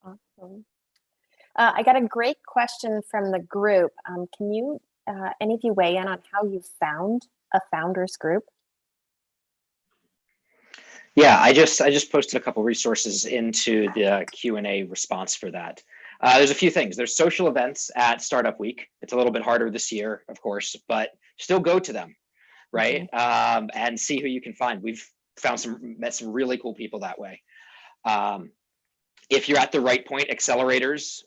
Awesome. I got a great question from the group. Can you, any of you weigh in on how you found a founders group? Yeah, I just posted a couple resources into the Q&A response for that. There's a few things. There's social events at Startup Week. It's a little bit harder this year, of course, but still go to them, right? And see who you can find. We've met some really cool people that way. If you're at the right point, accelerators,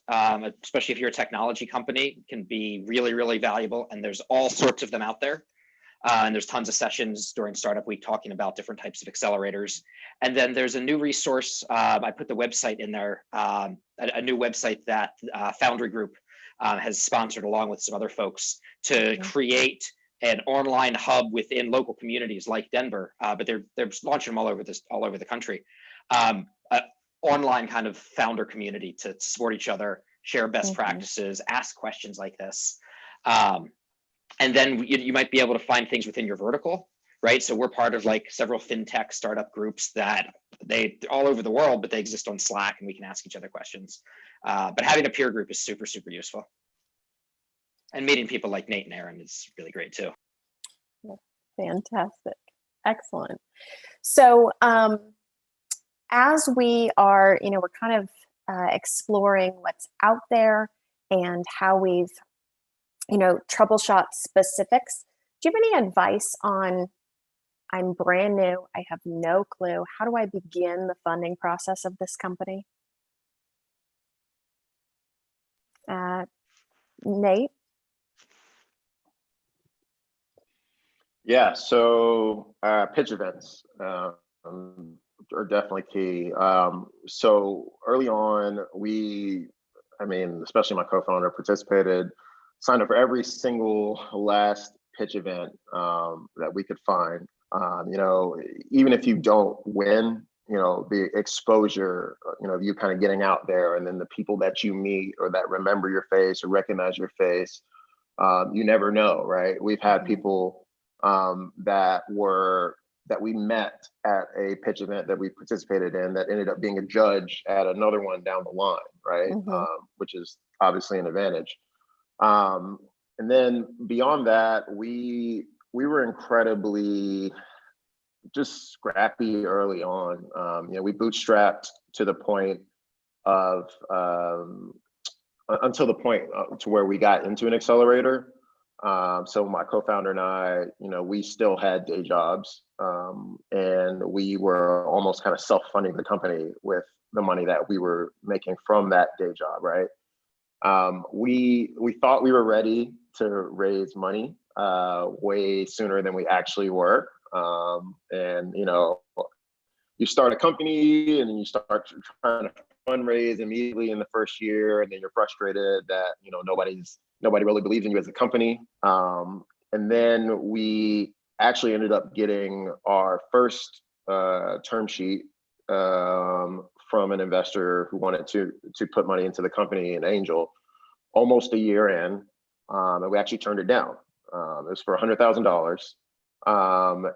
especially if you're a technology company, can be really, really valuable. And there's all sorts of them out there. And there's tons of sessions during Startup Week talking about different types of accelerators. And then there's a new resource. I put the website in there, a new website that Foundry Group has sponsored along with some other folks to create an online hub within local communities like Denver, but they're launching them all over the country. Online kind of founder community to support each other, share best practices, ask questions like this. And then you might be able to find things within your vertical, right? So we're part of like several fintech startup groups that they're all over the world, but they exist on Slack and we can ask each other questions. But having a peer group is super, super useful. And meeting people like Nate and Aaron is really great too. Fantastic. Excellent. So as we are, we're kind of exploring what's out there and how we've, troubleshot specifics. Do you have any advice on, I'm brand new, I have no clue, how do I begin the funding process of this company? Nate? Yeah, so pitch events are definitely key. So early on, especially my co-founder signed up for every single last pitch event that we could find. Even if you don't win, the exposure, you kind of getting out there, and then the people that you meet or that remember your face or recognize your face, you never know, right? We've had people that we met at a pitch event that we participated in that ended up being a judge at another one down the line, right? Which is obviously an advantage. And then beyond that, we were incredibly just scrappy early on. We bootstrapped to the point of until the point to where we got into an accelerator. So my co-founder and I, we still had day jobs, and we were almost kind of self-funding the company with the money that we were making from that day job, right? We thought we were ready to raise money way sooner than we actually were. And you start a company and then you start trying to fundraise immediately in the first year, and then you're frustrated that nobody really believes in you as a company. And then we actually ended up getting our first term sheet from an investor who wanted to put money into the company, an angel, almost a year in, and we actually turned it down. It was for $100,000.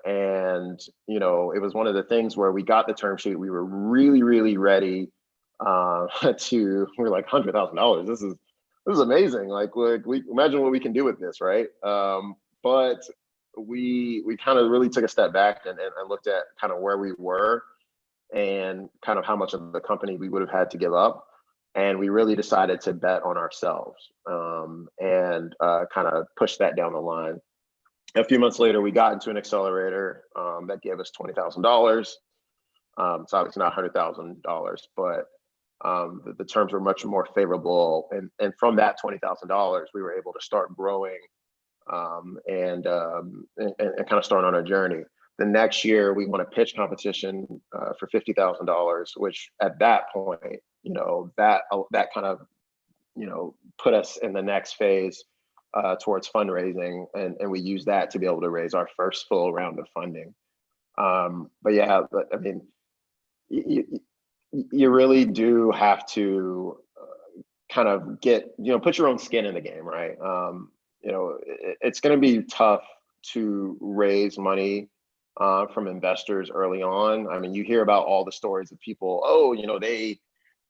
And it was one of the things where we got the term sheet, we were really, really ready we were like, $100,000, this is amazing. Like we imagine what we can do with this, right? But we kind of really took a step back and looked at kind of where we were and kind of how much of the company we would have had to give up. And we really decided to bet on ourselves and kind of push that down the line. A few months later, we got into an accelerator that gave us $20,000. It's obviously not $100,000, but the terms were much more favorable. And from that $20,000, we were able to start growing and kind of start on our journey. The next year, we won a pitch competition for $50,000, which at that point, that kind of, put us in the next phase towards fundraising, and we used that to be able to raise our first full round of funding. But I mean, you really do have to kind of put your own skin in the game, right? It's going to be tough to raise money from investors early on. I mean, you hear about all the stories of people, they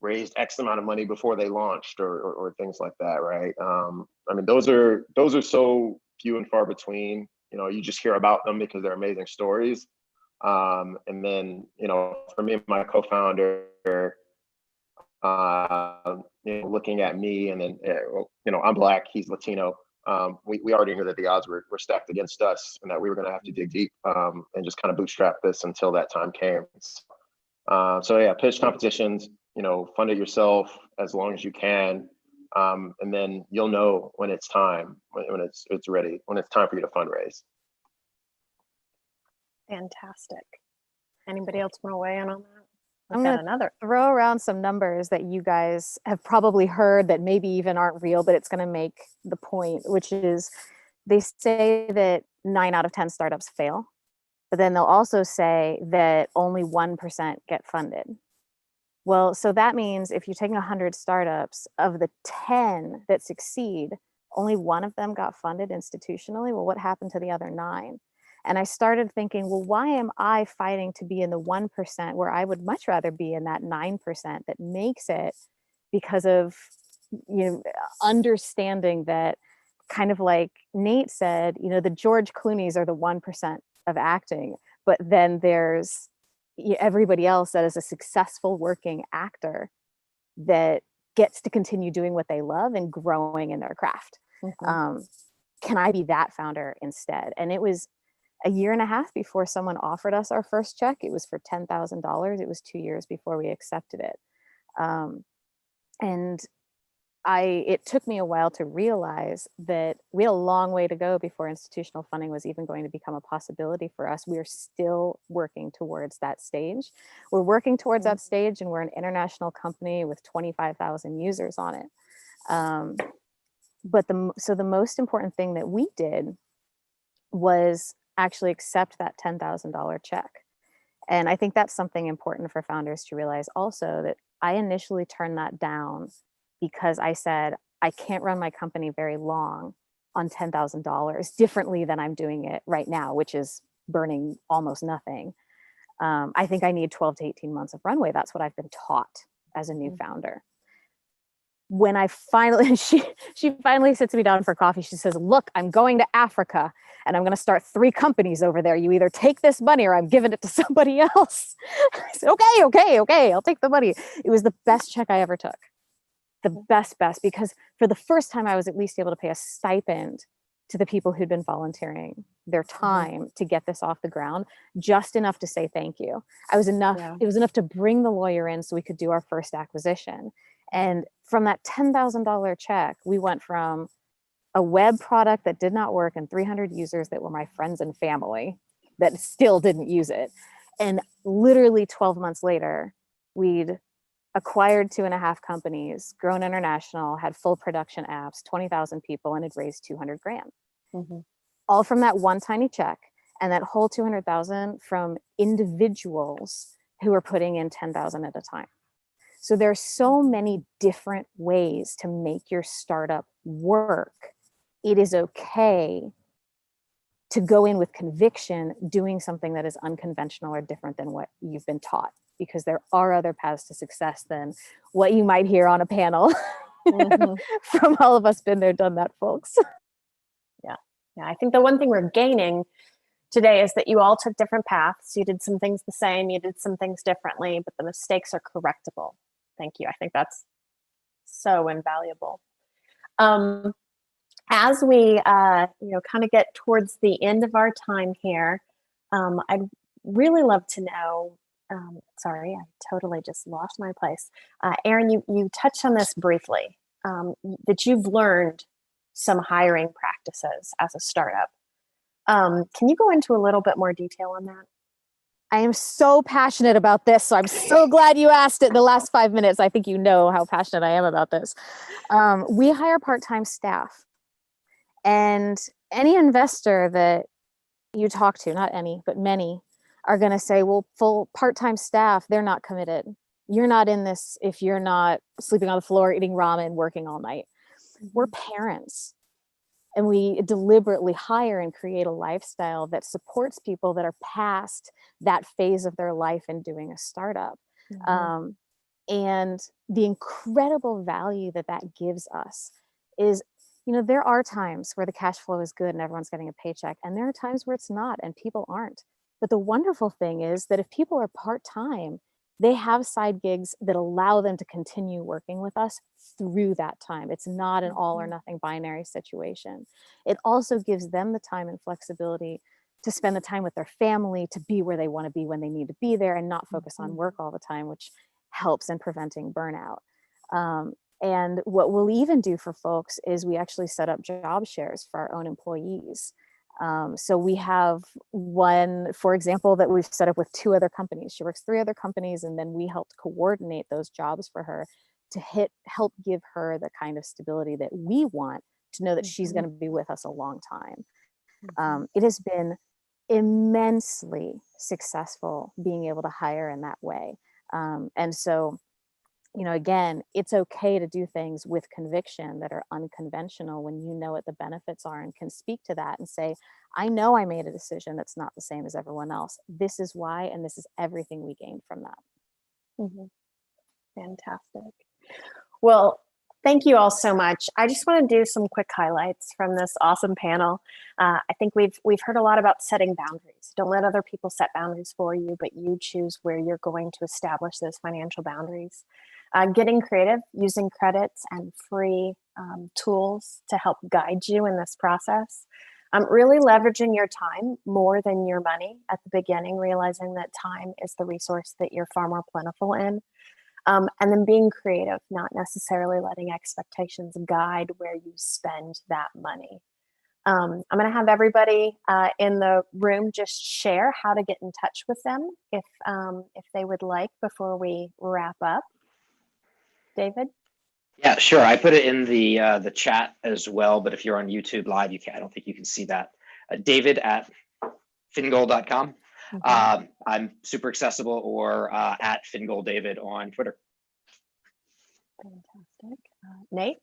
raised X amount of money before they launched or things like that, right? I mean, those are so few and far between. You just hear about them because they're amazing stories. And then, for me and my co-founder, looking at me, and then, I'm Black, he's Latino. We already knew that the odds were stacked against us and that we were going to have to dig deep and just kind of bootstrap this until that time came. So yeah, pitch competitions, fund it yourself as long as you can. And then you'll know when it's time, when it's ready, when it's time for you to fundraise. Fantastic. Anybody else want to weigh in on that? I'm going to throw around some numbers that you guys have probably heard that maybe even aren't real, but it's going to make the point, which is they say that 9 out of 10 startups fail, but then they'll also say that only 1% get funded. Well, so that means if you're taking 100 startups, of the 10 that succeed, only one of them got funded institutionally. Well, what happened to the other 9? And I started thinking, well, why am I fighting to be in the 1% where I would much rather be in that 9% that makes it, because of, you know, understanding that, kind of like Nate said, you know, the George Clooney's are the 1% of acting, but then there's everybody else that is a successful working actor that gets to continue doing what they love and growing in their craft. Can I be that founder instead? And it was a year and a half before someone offered us our first check. It was for $10,000. It was 2 years before we accepted it. And it took me a while to realize that we had a long way to go before institutional funding was even going to become a possibility for us. We are still working towards that stage. We're working towards that stage, and we're an international company with 25,000 users on it. But the most important thing that we did was actually accept that $10,000 check. And I think that's something important for founders to realize also, that I initially turned that down because I said, I can't run my company very long on $10,000 differently than I'm doing it right now, which is burning almost nothing. I think I need 12 to 18 months of runway. That's what I've been taught as a new founder. When I finally, she finally sits me down for coffee. She says, look, I'm going to Africa and I'm going to start 3 companies over there. You either take this money or I'm giving it to somebody else. I said, okay, I'll take the money. It was the best check I ever took. The best, because for the first time I was at least able to pay a stipend to the people who'd been volunteering their time to get this off the ground, just enough to say thank you. It was enough to bring the lawyer in so we could do our first acquisition. And from that $10,000 check, we went from a web product that did not work and 300 users that were my friends and family that still didn't use it. And literally 12 months later, we'd acquired 2.5 companies, grown international, had full production apps, 20,000 people, and had raised 200 grand. All from that one tiny check, and that whole 200,000 from individuals who are putting in 10,000 at a time. So there's so many different ways to make your startup work. It is okay to go in with conviction, doing something that is unconventional or different than what you've been taught, because there are other paths to success than what you might hear on a panel from all of us been there, done that folks. Yeah, I think the one thing we're gaining today is that you all took different paths. You did some things the same, you did some things differently, but the mistakes are correctable. Thank you. I think that's so invaluable. As we kind of get towards the end of our time here, I'd really love to know, sorry, I totally just lost my place. Erin, you touched on this briefly, that you've learned some hiring practices as a startup. Can you go into a little bit more detail on that? I am so passionate about this, so I'm so glad you asked it in the last 5 minutes. I think you know how passionate I am about this. We hire part-time staff, and any investor that you talk to, not any, but many, are going to say, well, full part-time staff, they're not committed. You're not in this if you're not sleeping on the floor, eating ramen, working all night. We're parents, and we deliberately hire and create a lifestyle that supports people that are past that phase of their life and doing a startup. And the incredible value that gives us is, there are times where the cash flow is good and everyone's getting a paycheck, and there are times where it's not and people aren't. But the wonderful thing is that if people are part-time, they have side gigs that allow them to continue working with us through that time. It's not an all or nothing binary situation. It also gives them the time and flexibility to spend the time with their family, to be where they want to be when they need to be there, and not focus on work all the time, which helps in preventing burnout. And what we'll even do for folks is we actually set up job shares for our own employees. So we have one, for example, that we've set up with 2 other companies. She works 3 other companies, and then we helped coordinate those jobs for her to help give her the kind of stability that we want to know that she's going to be with us a long time. It has been immensely successful being able to hire in that way. And so, you know, again, it's okay to do things with conviction that are unconventional when you know what the benefits are and can speak to that and say, I know I made a decision that's not the same as everyone else. This is why, and this is everything we gained from that. Fantastic. Well, thank you all so much. I just want to do some quick highlights from this awesome panel. I think we've heard a lot about setting boundaries. Don't let other people set boundaries for you, but you choose where you're going to establish those financial boundaries. Getting creative, using credits and free tools to help guide you in this process. Really leveraging your time more than your money at the beginning, realizing that time is the resource that you're far more plentiful in. And then being creative, not necessarily letting expectations guide where you spend that money. I'm going to have everybody in the room just share how to get in touch with them if they would like before we wrap up. David? Yeah, sure. I put it in the chat as well, but if you're on YouTube Live, I don't think you can see that. David at fingoal.com. I'm super accessible, or at fingoaldavid on Twitter. Fantastic. Nate?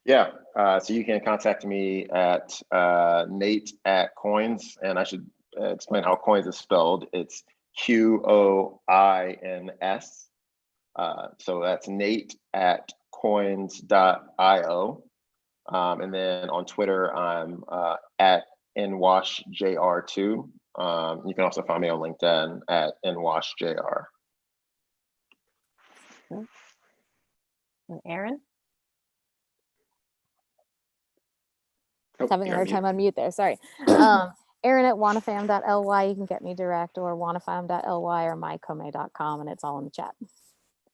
Yeah, so you can contact me at Nate at Coins, and I should explain how Coins is spelled. It's QOINS. So that's Nate at coins.io. And then on Twitter, I'm at nwashjr2. You can also find me on LinkedIn at nwashjr. And Aaron? Having a hard time on mute there, sorry. Aaron at wannafam.ly, you can get me direct, or wannafam.ly or mycome.com, and it's all in the chat.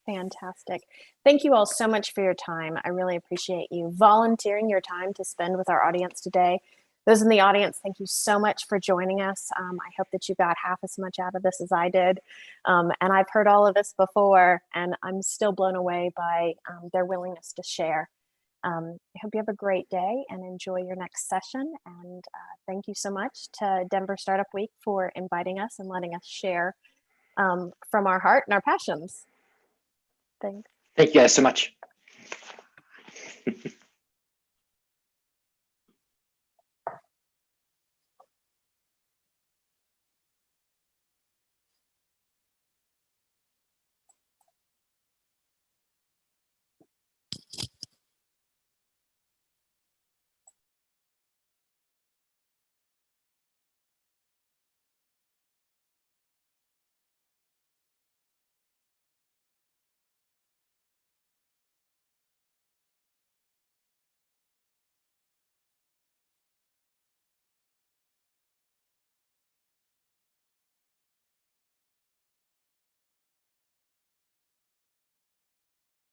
Fantastic. Thank you all so much for your time. I really appreciate you volunteering your time to spend with our audience today. Those in the audience, thank you so much for joining us. I hope that you got half as much out of this as I did. And I've heard all of this before, and I'm still blown away by their willingness to share. I hope you have a great day and enjoy your next session. And thank you so much to Denver Startup Week for inviting us and letting us share from our heart and our passions. Thanks. Thank you guys so much.